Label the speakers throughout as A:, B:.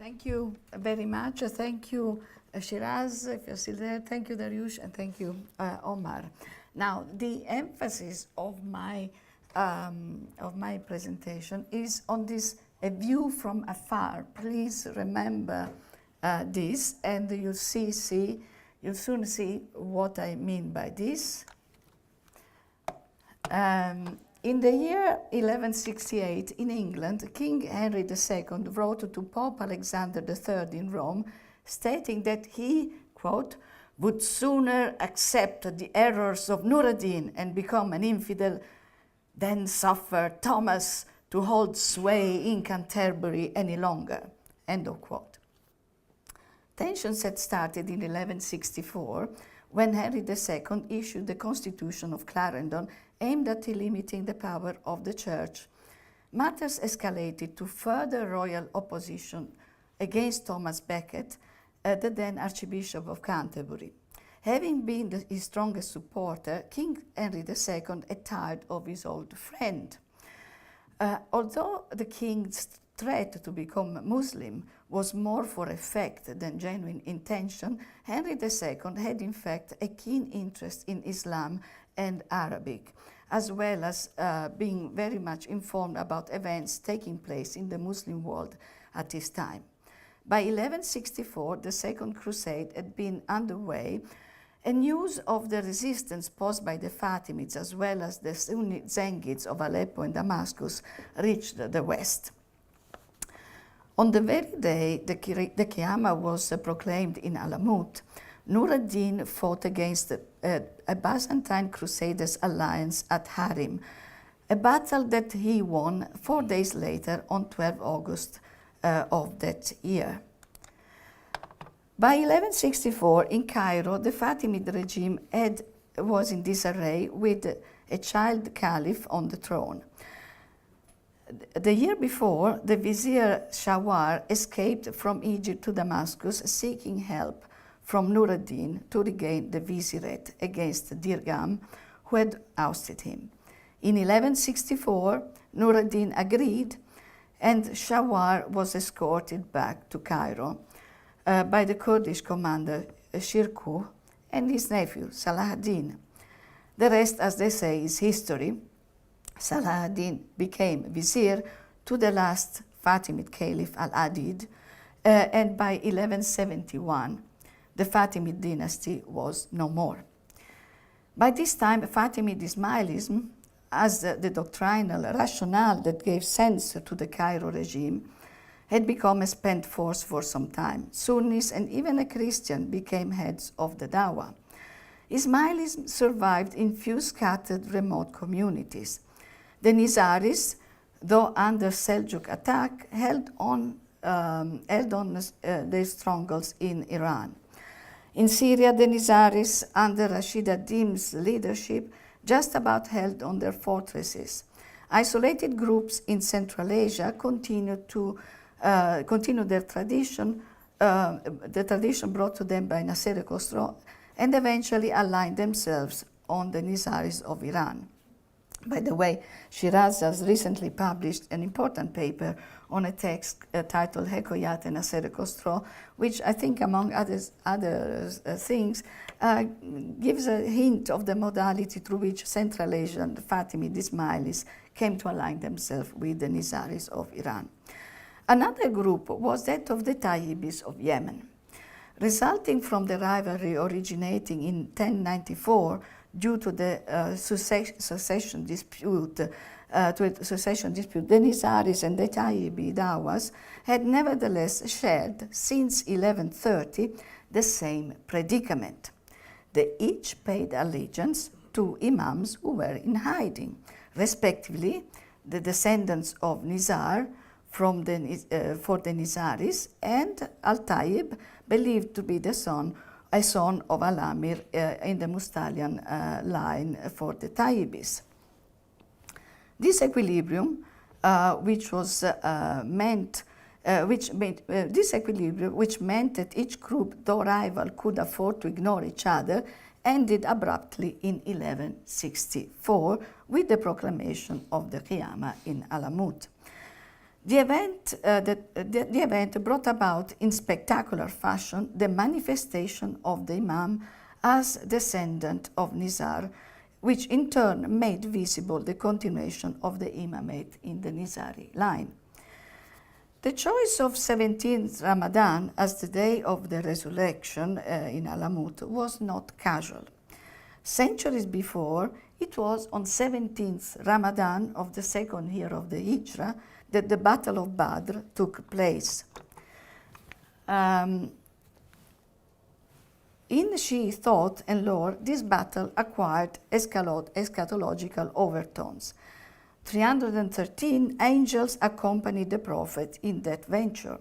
A: Thank you very much. Thank you, Shiraz, if you're still there. Thank you, Dariush, and thank you, Omar. Now, the emphasis of my presentation is on this a view from afar. Please remember this, and you'll soon see what I mean by this. In the year 1168 in England, King Henry II wrote to Pope Alexander III in Rome, stating that he, quote, would sooner accept the errors of Nur-ad-Din and become an infidel than suffer Thomas to hold sway in Canterbury any longer, end of quote. Tensions had started in 1164 when Henry II issued the Constitution of Clarendon aimed at limiting the power of the Church. Matters escalated to further royal opposition against Thomas Becket, the then Archbishop of Canterbury. Having been his strongest supporter, King Henry II had tired of his old friend. Although the king's threat to become Muslim was more for effect than genuine intention, Henry II had in fact a keen interest in Islam and Arabic, as well as being very much informed about events taking place in the Muslim world at this time. By 1164, the Second Crusade had been underway, and news of the resistance posed by the Fatimids as well as the Sunni Zengids of Aleppo and Damascus reached the West. On the very day the Qiyāma was proclaimed in Alamut, Nur-ad-Din fought against a Byzantine Crusaders alliance at Harim, a battle that he won 4 days later on 12 August of that year. By 1164, in Cairo, the Fatimid regime was in disarray with a child caliph on the throne. The year before, the vizier Shawar escaped from Egypt to Damascus seeking help from Nur-ad-Din to regain the vizierate against Dirgham, who had ousted him. In 1164, Nur-ad-Din agreed, and Shawar was escorted back to Cairo by the Kurdish commander Shirkuh and his nephew Salah ad-Din. The rest, as they say, is history. Salah ad-Din became vizier to the last Fatimid caliph Al-Adid, and by 1171, the Fatimid dynasty was no more. By this time, Fatimid Ismailism, as the doctrinal rationale that gave sense to the Cairo regime, had become a spent force for some time. Sunnis and even a Christian became heads of the Dawah. Ismailism survived in few scattered remote communities. The Nizaris, though under Seljuk attack, held on their strongholds in Iran. In Syria, the Nizaris, under Rashid ad-Din's leadership, just about held on their fortresses. Isolated groups in Central Asia continued their tradition, the tradition brought to them by Nasser Khosrow, and eventually aligned themselves on the Nizaris of Iran. By the way, Shiraz has recently published an important paper on a text titled Hekoyat and Nasser Khosrow, which I think, among other things, gives a hint of the modality through which Central Asian Fatimid Ismailis came to align themselves with the Nizaris of Iran. Another group was that of the Ṭayyibīs of Yemen. Resulting from the rivalry originating in 1094 due to the succession dispute, the Nizaris and the Ṭayyibī Dawas had nevertheless shared, since 1130, the same predicament. They each paid allegiance to imams who were in hiding, respectively the descendants of Nizar for the Nizaris, and Al-Tayyib, believed to be a son of Al-Amir in the Mustalian line for the Ṭayyibīs. This equilibrium, which meant that each group, though rival, could afford to ignore each other, ended abruptly in 1164 with the proclamation of the Qiyāma in Alamut. The event brought about in spectacular fashion the manifestation of the Imam as descendant of Nizar, which in turn made visible the continuation of the imamate in the Nizari line. The choice of 17th Ramadan as the day of the resurrection in Alamut was not casual. Centuries before, it was on 17th Ramadan of the second year of the Hijrah that the Battle of Badr took place. In Shi'i thought and lore, this battle acquired eschatological overtones. 313 angels accompanied the Prophet in that venture.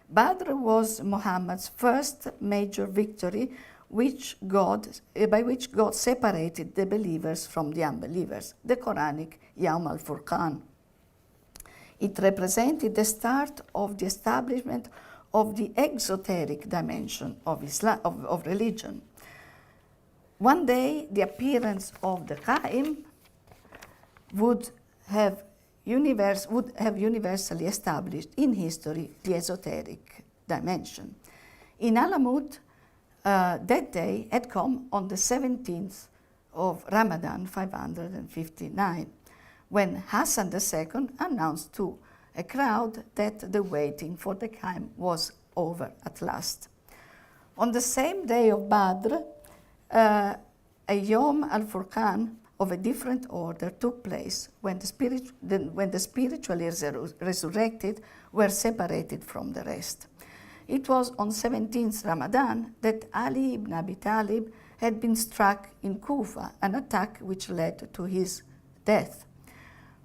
A: Badr was Muhammad's first major victory by which God separated the believers from the unbelievers, the Quranic Yawm al-Furqan. It represented the start of the establishment of the exoteric dimension of religion. One day, the appearance of the Qa'im would have universally established in history the esoteric dimension. In Alamut, that day had come on the 17th of Ramadan 559, when Ḥasan II announced to a crowd that the waiting for the Qiyāma was over at last. On the same day of Badr, a Yawm al-Furqan of a different order took place when the spiritually resurrected were separated from the rest. It was on 17th Ramadan that Ali ibn Abi Talib had been struck in Kufa, an attack which led to his death.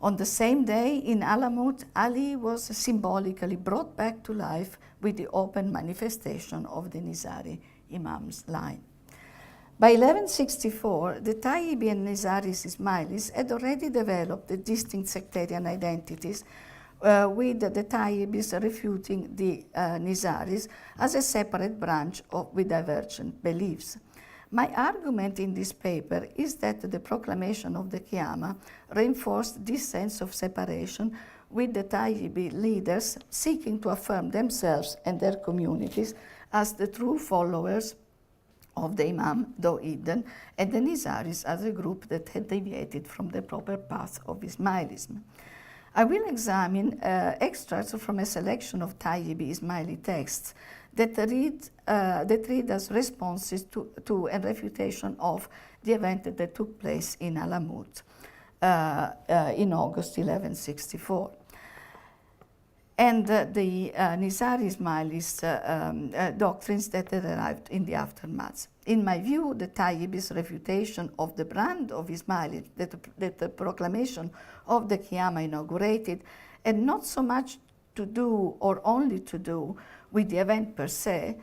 A: On the same day in Alamut, Ali was symbolically brought back to life with the open manifestation of the Nizari Imam's line. By 1164, the Ṭayyibī and Nizari Ismailis had already developed the distinct sectarian identities, with the Ṭayyibīs refuting the Nizaris as a separate branch with divergent beliefs. My argument in this paper is that the proclamation of the Qiyāma reinforced this sense of separation, with the Ṭayyibī leaders seeking to affirm themselves and their communities as the true followers of the Imam, though hidden, and the Nizaris as a group that had deviated from the proper path of Ismailism. I will examine extracts from a selection of Ṭayyibī Ismaili texts that read as responses to and refutation of the event that took place in Alamut in August 1164. And the Nizari Ismailis doctrines that had arrived in the aftermath. In my view, the Ṭayyibī's refutation of the brand of Ismailis that the proclamation of the Qiyāma inaugurated had not so much to do or only to do with the event per se,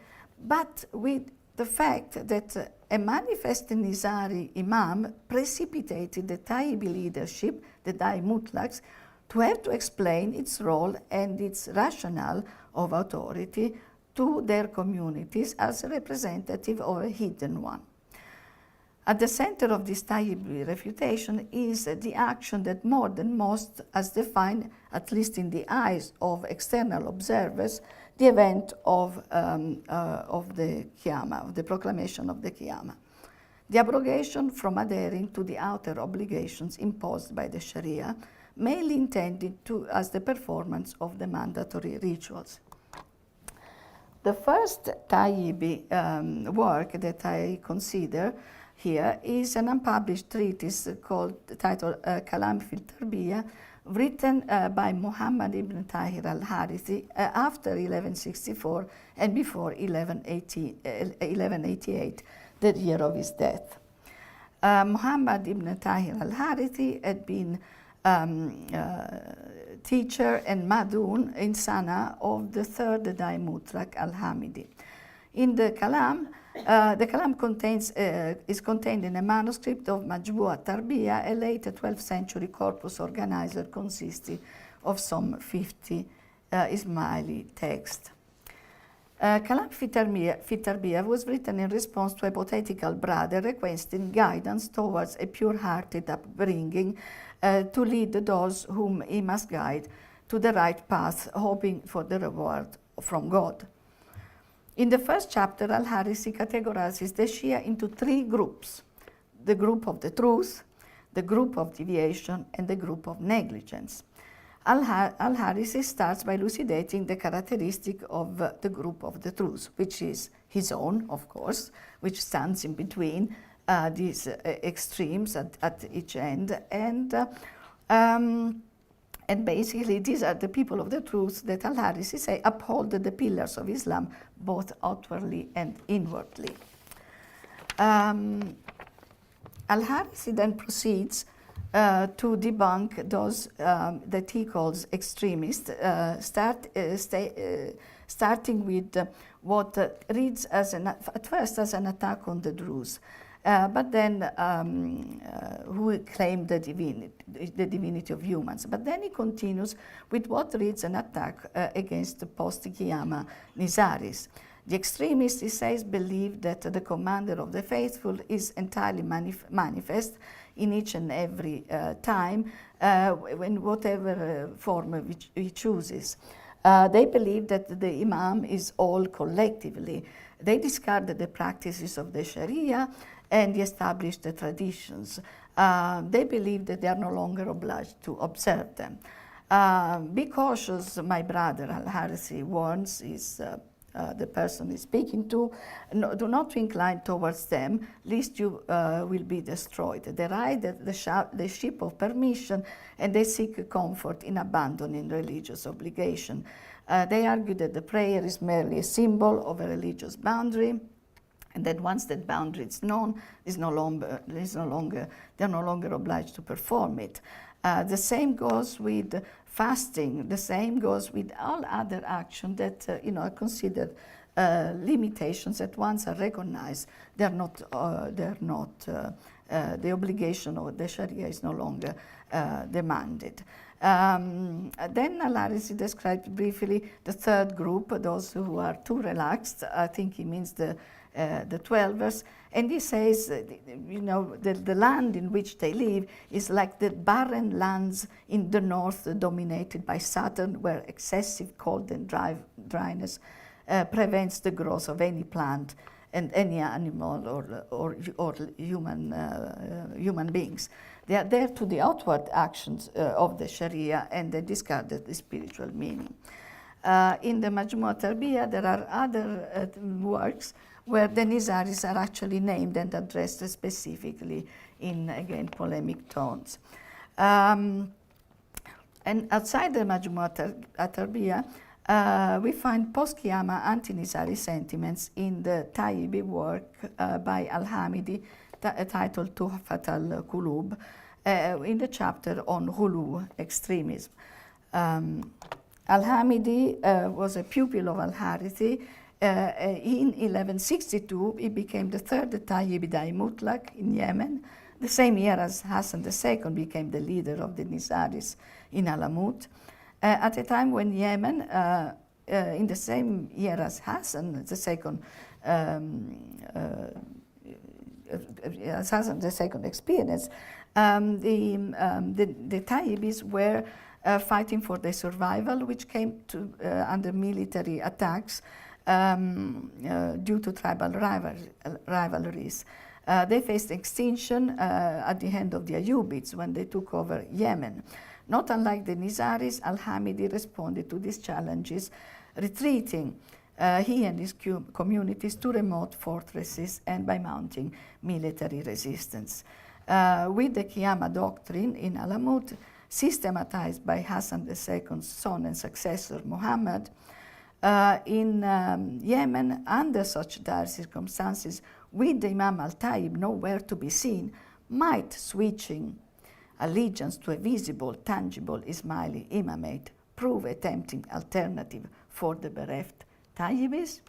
A: but with the fact that a manifest Nizari Imam precipitated the Ṭayyibī leadership, the Dai Mutlaqs, to have to explain its role and its rationale of authority to their communities as a representative of a hidden one. At the center of this Ṭayyibī refutation is the action that more than most has defined, at least in the eyes of external observers, the event of the Qiyāma, of the proclamation of the Qiyāma. The abrogation from adhering to the outer obligations imposed by the Sharia, mainly intended as the performance of the mandatory rituals. The first Ṭayyibī work that I consider here is an unpublished treatise titled Kalam fil Tarbiyah, written by Muhammad ibn Tahir al-Harithi after 1164 and before 1188, the year of his death. Muhammad ibn Tahir al-Harithi had been teacher and madun in Sana of the third Dai Mutlaq al-Hamidi. In the Kalam is contained in a manuscript of Majmu'a Tarbiyah, a late 12th century corpus organizer consisting of some 50 Ismaili texts. Kalam fi Tarbiyah was written in response to a hypothetical brother requesting guidance towards a pure-hearted upbringing to lead those whom he must guide to the right path, hoping for the reward from God. In the first chapter, Al-Harisi categorizes the Shia into three groups: the group of the truth, the group of deviation, and the group of negligence. Al-Harisi starts by elucidating the characteristic of the group of the truth, which is his own, of course, which stands in between these extremes at each end, and basically these are the people of the truth that Al-Harisi say uphold the pillars of Islam both outwardly and inwardly. Al-Harisi then proceeds to debunk those that he calls extremists, starting with what reads at first as an attack on the Druze, but then who claim the divinity of humans. But then he continues with what reads an attack against the post-Qiyāma Nizaris. The extremists, he says, believe that the commander of the faithful is entirely manifest in each and every time, in whatever form he chooses. They believe that the Imam is all collectively. They discarded the practices of the Sharia and the established traditions. They believe that they are no longer obliged to observe them. Be cautious, my brother, Al-Harisi warns the person he's speaking to. Do not incline towards them, lest you will be destroyed. They ride the ship of permission, and they seek comfort in abandoning religious obligation. They argue that the prayer is merely a symbol of a religious boundary, and that once that boundary is known, they're no longer obliged to perform it. The same goes with fasting. The same goes with all other action that are considered limitations that once are recognized, they're not. The obligation of the Sharia is no longer demanded. Then Al-Harisi described briefly the third group, those who are too relaxed. I think he means the 12ers, and he says, the land in which they live is like the barren lands in the north dominated by Saturn, where excessive cold and dryness prevents the growth of any plant and any animal or human beings. They are there to the outward actions of the Sharia, and they discarded the spiritual meaning. In the Majmu' Tarbiyah, there are other works where the Nizaris are actually named and addressed specifically in, again, polemic tones. And outside the Majmu' Tarbiyah, we find post-Qiyāma anti-Nizari sentiments in the Ṭayyibī work by Al-Hamidi titled Tuhfat al-Qulub, in the chapter on Ghulu, extremism. Al-Hamidi was a pupil of Al-Harisi. In 1162, he became the third Ṭayyibī Mutlaq in Yemen, the same year as Ḥasan II became the leader of the Nizaris in Alamut. At a time when Yemen, in the same year as Ḥasan II, experienced, the Ṭayyibīs were fighting for their survival, which came to under military attacks due to tribal rivalries. They faced extinction at the hand of the Ayyubids when they took over Yemen. Not unlike the Nizaris, Al-Hamidi responded to these challenges, retreating he and his communities to remote fortresses and by mounting military resistance. With the Qiyāma doctrine in Alamut, systematized by Ḥasan II's son and successor Muhammad, in Yemen, under such dire circumstances, with the Imam al-Tayyib nowhere to be seen, might switching allegiance to a visible, tangible Ismaili imamate prove a tempting alternative for the bereft Ṭayyibīs?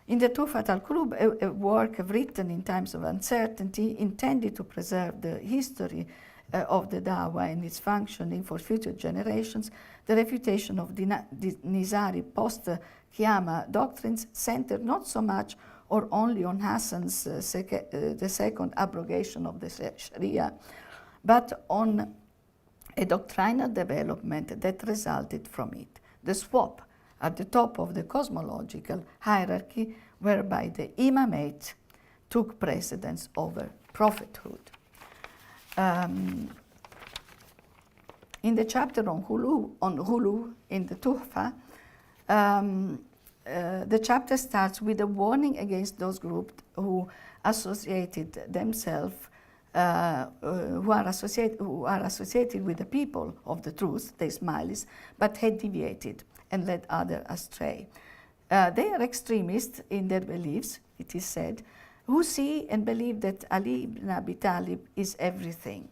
A: In the Tuhfat al-Qulub, a work written in times of uncertainty intended to preserve the history of the Dawah and its functioning for future generations, the refutation of the Nizari post-Qiyāma doctrines centered not so much or only on Ḥasan's the second abrogation of the Sharia, but on a doctrinal development that resulted from it, the swap at the top of the cosmological hierarchy whereby the imamate took precedence over prophethood. In the chapter on Hulu in the Tuhfa, the chapter starts with a warning against those groups who associated themselves, who are associated with the people of the truth, the Ismailis, but had deviated and led others astray. They are extremists in their beliefs, it is said, who see and believe that Ali ibn Abi Talib is everything.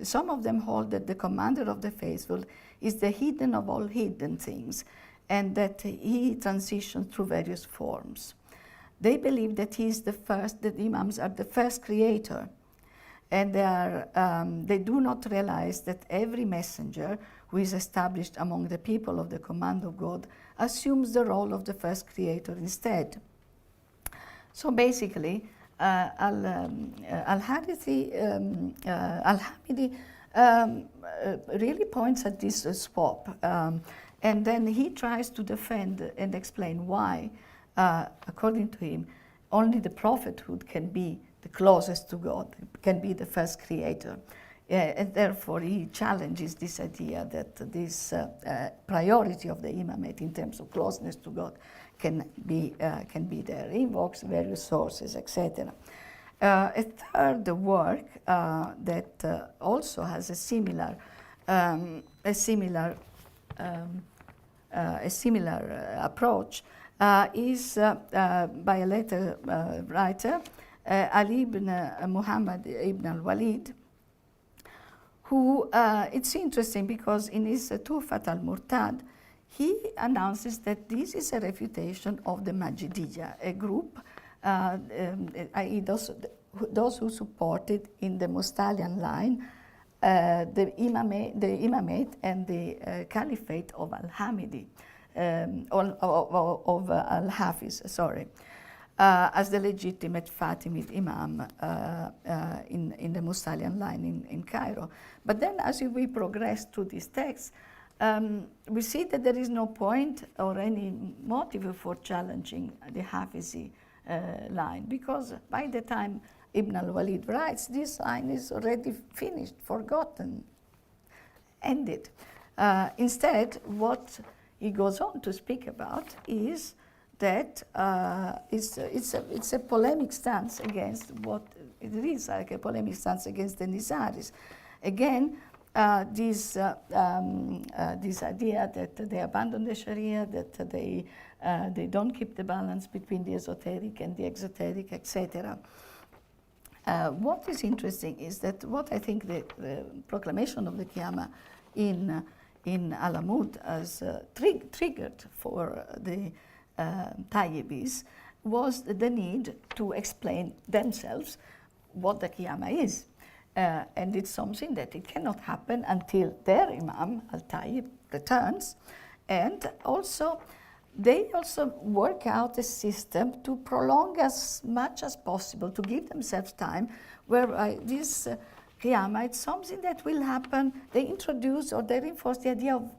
A: Some of them hold that the commander of the faithful is the hidden of all hidden things, and that he transitions through various forms. They believe that he is the first, that imams are the first creator, and they do not realize that every messenger who is established among the people of the command of God assumes the role of the first creator instead. So basically, Al-Hamidi really points at this swap, and then he tries to defend and explain why, according to him, only the prophethood can be the closest to God, can be the first creator. And therefore he challenges this idea that this priority of the imamate in terms of closeness to God can be there. He invokes various sources, etc. A third work that also has a similar approach is by a later writer, Ali ibn Muhammad ibn al-Walid, who, it's interesting because in his Tuhfat al-Murtad, he announces that this is a refutation of the Majidiyya, a group, i.e. those who supported in the Mustalian line the imamate and the caliphate of Al-Hamidi, of Al-Hafiz, sorry, as the legitimate Fatimid imam in the Mustalian line in Cairo. But then as we progress through this text, we see that there is no point or any motive for challenging the Hafizi line, because by the time Ibn al-Walid writes, this line is already finished, forgotten, ended. Instead, what he goes on to speak about is that it's a polemic stance against what it is, like a polemic stance against the Nizaris. Again, this idea that they abandon the Sharia, that they don't keep the balance between the esoteric and the exoteric, etc. What is interesting is that what I think the proclamation of the Qiyāma in Alamut has triggered for the Ṭayyibīs was the need to explain themselves what the Qiyāma is. And it's something that it cannot happen until their Imam, Al-Tayyib, returns. And also, they also work out a system to prolong as much as possible, to give themselves time, whereby this Qiyāma, it's something that will happen. They introduce or they reinforce the idea of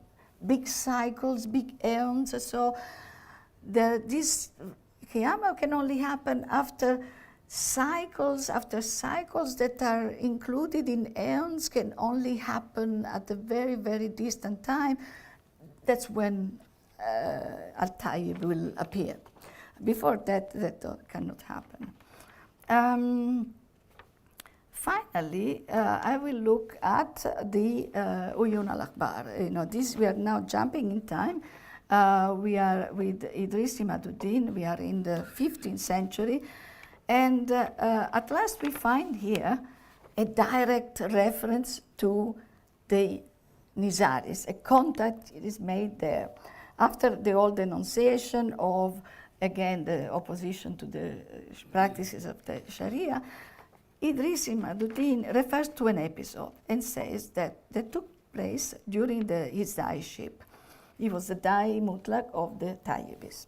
A: big cycles, big eons. So this Qiyāma can only happen after cycles that are included in eons can only happen at a very, very distant time. That's when Al-Tayyib will appear. Before that, that cannot happen. Finally, I will look at the Uyun al-Akhbar. You know, we are now jumping in time. We are with Idris Imaduddin. We are in the 15th century. And at last we find here a direct reference to the Nizaris. A contact is made there. After the old denunciation of, again, the opposition to the practices of the Sharia, Idris Imaduddin refers to an episode and says that took place during his daiship. He was the Dai Mutlaq of the Ṭayyibīs.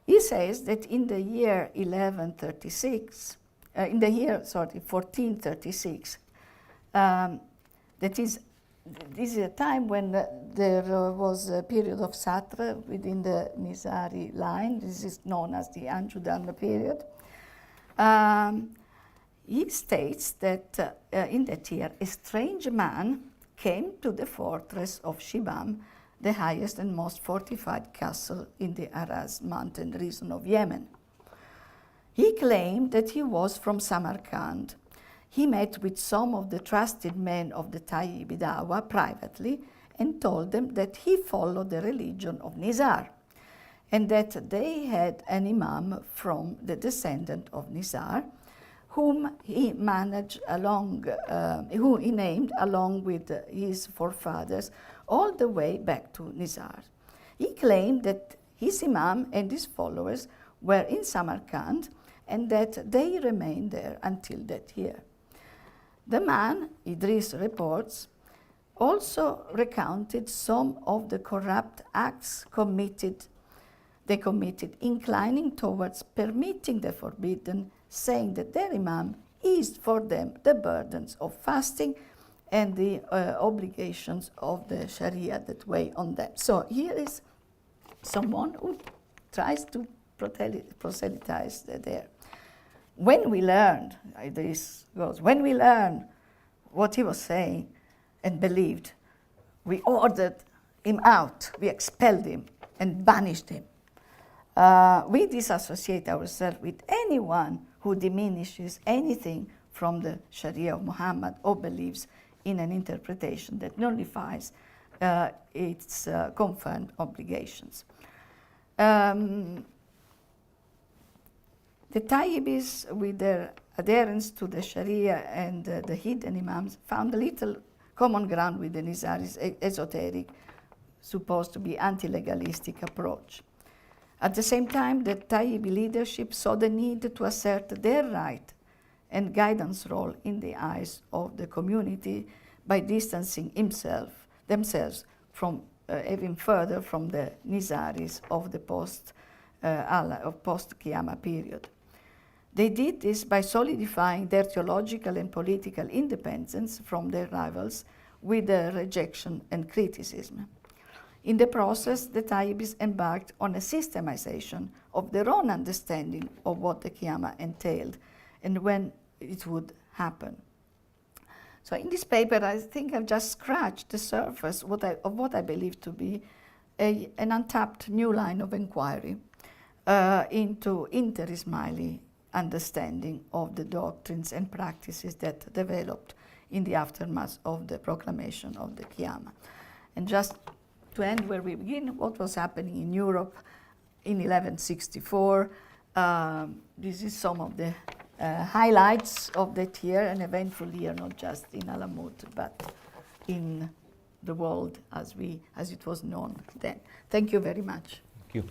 A: He says that in the year 1436, That is, this is a time when there was a period of Satra within the Nizari line. This is known as the Anjudan period. He states that in that year, a strange man came to the fortress of Shibam, the highest and most fortified castle in the Araz mountain region of Yemen. He claimed that he was from Samarkand. He met with some of the trusted men of the Ṭayyibī Dawah privately and told them that he followed the religion of Nizar and that they had an imam from the descendant of Nizar whom he named along with his forefathers all the way back to Nizar. He claimed that his imam and his followers were in Samarkand and that they remained there until that year. The man, Idris reports, also recounted some of the corrupt acts they committed, inclining towards permitting the forbidden, saying that their imam eased for them the burdens of fasting and the obligations of the Sharia that weigh on them. So here is someone who tries to proselytize there. When we learned, when we learned what he was saying and believed, we ordered him out, we expelled him and banished him. We disassociate ourselves with anyone who diminishes anything from the Sharia of Muhammad or believes in an interpretation that nullifies its confirmed obligations. The Ṭayyibīs, with their adherence to the Sharia and the hidden imams, found a little common ground with the Nizari's esoteric, supposed to be anti-legalistic approach. At the same time, the Ṭayyibī leadership saw the need to assert their right and guidance role in the eyes of the community by distancing themselves from even further from the Nizaris of the post-Qiyāma period. They did this by solidifying their theological and political independence from their rivals with their rejection and criticism. In the process, the Ṭayyibīs embarked on a systemization of their own understanding of what the Qiyāma entailed and when it would happen. So in this paper, I think I've just scratched the surface of what I believe to be an untapped new line of inquiry into inter-Ismaili understanding of the doctrines and practices that developed in the aftermath of the proclamation of the Qiyāma. And just to end where we begin, what was happening in Europe in 1164. This is some of the highlights of that year, an eventful year, not just in Alamut, but in the world as it was known then. Thank you very much.
B: Thank you.